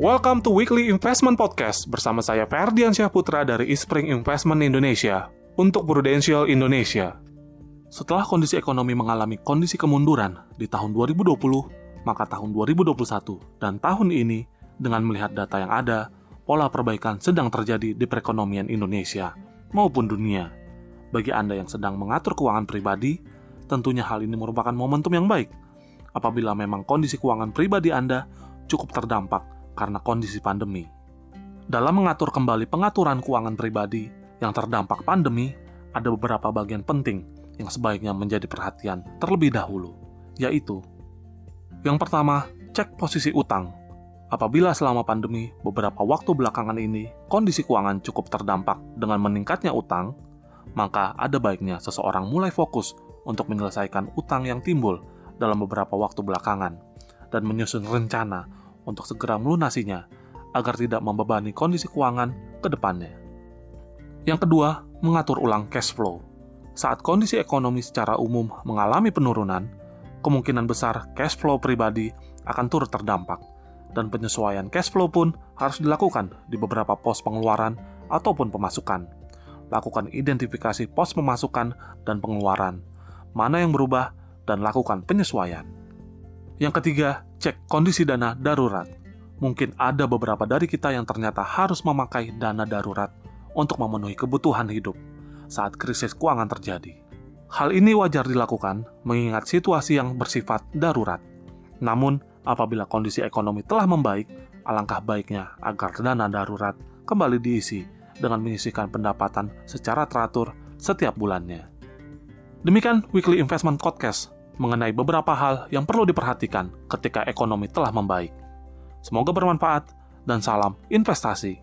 Welcome to Weekly Investment Podcast bersama saya Ferdiansyah Putra dari Eastspring Investment Indonesia untuk Prudential Indonesia. Setelah kondisi ekonomi mengalami kondisi kemunduran di tahun 2020, maka tahun 2021 dan tahun ini dengan melihat data yang ada, pola perbaikan sedang terjadi di perekonomian Indonesia maupun dunia. Bagi Anda yang sedang mengatur keuangan pribadi, tentunya hal ini merupakan momentum yang baik. Apabila memang kondisi keuangan pribadi Anda cukup terdampak karena kondisi pandemi. Dalam mengatur kembali pengaturan keuangan pribadi yang terdampak pandemi, ada beberapa bagian penting yang sebaiknya menjadi perhatian terlebih dahulu, yaitu yang pertama, cek posisi utang. Apabila selama pandemi beberapa waktu belakangan ini kondisi keuangan cukup terdampak dengan meningkatnya utang, maka ada baiknya seseorang mulai fokus untuk menyelesaikan utang yang timbul dalam beberapa waktu belakangan dan menyusun rencana untuk segera melunasinya agar tidak membebani kondisi keuangan ke depannya. Yang kedua, mengatur ulang cash flow. Saat kondisi ekonomi secara umum mengalami penurunan, kemungkinan besar cash flow pribadi akan turut terdampak, dan penyesuaian cash flow pun harus dilakukan di beberapa pos pengeluaran ataupun pemasukan. Lakukan identifikasi pos pemasukan dan pengeluaran, mana yang berubah, dan lakukan penyesuaian. Yang ketiga, cek kondisi dana darurat. Mungkin ada beberapa dari kita yang ternyata harus memakai dana darurat untuk memenuhi kebutuhan hidup saat krisis keuangan terjadi. Hal ini wajar dilakukan mengingat situasi yang bersifat darurat. Namun, apabila kondisi ekonomi telah membaik, alangkah baiknya agar dana darurat kembali diisi dengan menyisihkan pendapatan secara teratur setiap bulannya. Demikian Weekly Investment Podcast mengenai beberapa hal yang perlu diperhatikan ketika ekonomi telah membaik. Semoga bermanfaat dan salam investasi.